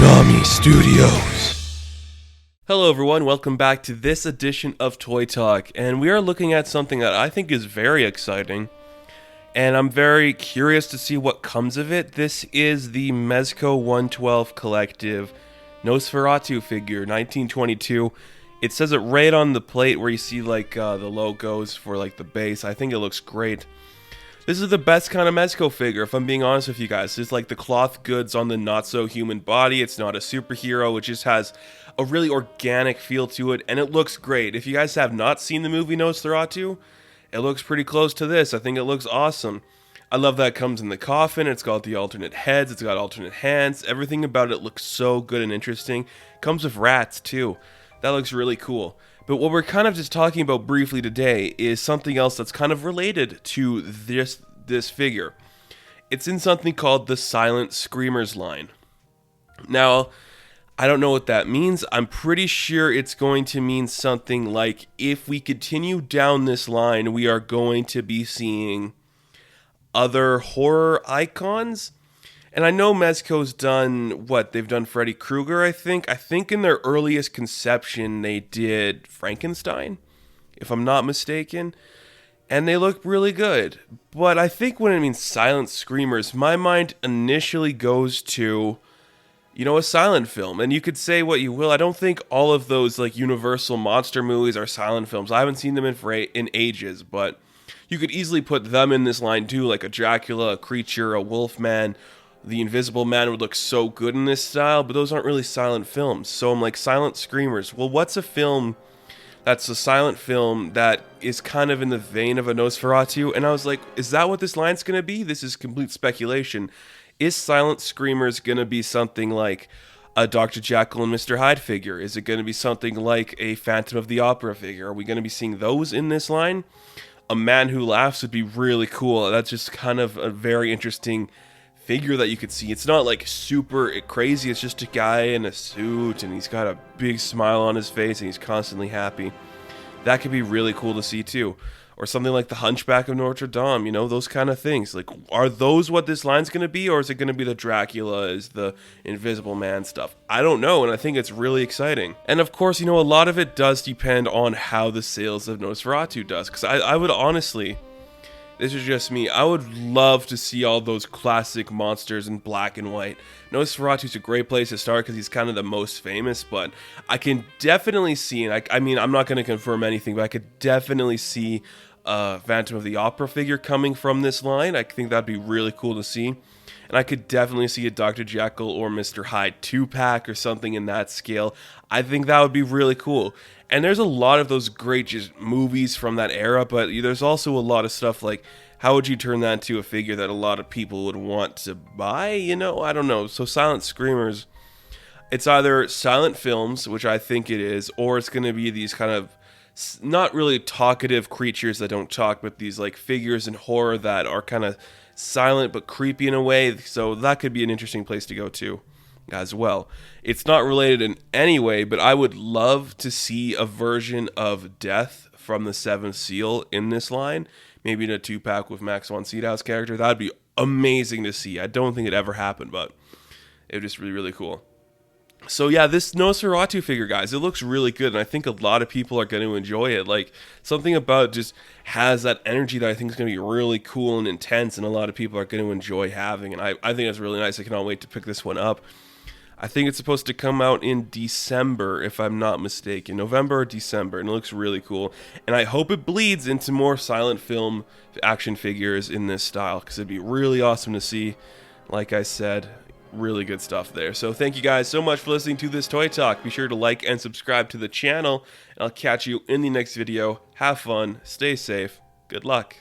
Konami Studios. Hello everyone, welcome back to this edition of Toy Talk, and we are looking at something that I think is very exciting, and I'm very curious to see what comes of it. This is the Mezco 112 Collective Nosferatu figure, 1922. It says it right on the plate where you see like the logos for like the base. I think it looks great. This is the best kind of Mezco figure, if I'm being honest with you guys. It's like the cloth goods on the not-so-human body. It's not a superhero. It just has a really organic feel to it, and it looks great. If you guys have not seen the movie Nosferatu, it looks pretty close to this. I think it looks awesome. I love that it comes in the coffin. It's got the alternate heads. It's got alternate hands. Everything about it looks so good and interesting. It comes with rats, too. That looks really cool. But what we're kind of just talking about briefly today is something else that's kind of related to this figure. It's in something called the Silent Screamers line. Now, I don't know what that means. I'm pretty sure it's going to mean something like, if we continue down this line, we are going to be seeing other horror icons. And I know Mezco's done, they've done Freddy Krueger, I think. I think in their earliest conception, they did Frankenstein, if I'm not mistaken. And they look really good. But I think when it means Silent Screamers, my mind initially goes to, a silent film. And you could say what you will. I don't think all of those, Universal monster movies are silent films. I haven't seen them in ages, but you could easily put them in this line too, like a Dracula, a Creature, a Wolfman. The Invisible Man would look so good in this style, but those aren't really silent films. So I'm like, Silent Screamers. Well, what's a film that's a silent film that is kind of in the vein of a Nosferatu? And I was like, is that what this line's going to be? This is complete speculation. Is Silent Screamers going to be something like a Dr. Jekyll and Mr. Hyde figure? Is it going to be something like a Phantom of the Opera figure? Are we going to be seeing those in this line? A Man Who Laughs would be really cool. That's just kind of a very interesting figure that you could see. It's not like super crazy. It's just a guy in a suit and he's got a big smile on his face and he's constantly happy. That could be really cool to see too. Or something like the Hunchback of Notre Dame, those kind of things. Like, are those what this line's going to be, or is it going to be the Dracula, is the Invisible Man stuff? I don't know, and I think it's really exciting. And of course, a lot of it does depend on how the sales of Nosferatu does, because I would honestly, this is just me, I would love to see all those classic monsters in black and white. Nosferatu's a great place to start because he's kind of the most famous, but I can definitely see, and I mean, I'm not going to confirm anything, but I could definitely see a Phantom of the Opera figure coming from this line. I think that'd be really cool to see. And I could definitely see a Dr. Jekyll or Mr. Hyde 2-pack or something in that scale. I think that would be really cool. And there's a lot of those great just movies from that era, but there's also a lot of stuff like, how would you turn that into a figure that a lot of people would want to buy? I don't know. So Silent Screamers, it's either silent films, which I think it is, or it's going to be these kind of not really talkative creatures that don't talk, but these figures in horror that are kind of silent but creepy in a way. So that could be an interesting place to go to as well. It's not related in any way, but I would love to see a version of Death from the Seventh Seal in this line. Maybe in a 2-pack with Max von Sydow's character. That'd be amazing to see. I don't think it ever happened, but it would just be really cool. So yeah, this Nosferatu figure, guys, it looks really good, and I think a lot of people are going to enjoy it. Something about it just has that energy that I think is going to be really cool and intense, and a lot of people are going to enjoy having, and I think that's really nice. I cannot wait to pick this one up. I think it's supposed to come out in December, if I'm not mistaken. November or December, and it looks really cool. And I hope it bleeds into more silent film action figures in this style, because it'd be really awesome to see. Like I said, really good stuff there. So thank you guys so much for listening to this Toy Talk. Be sure to like and subscribe to the channel, and I'll catch you in the next video. Have fun, stay safe, good luck.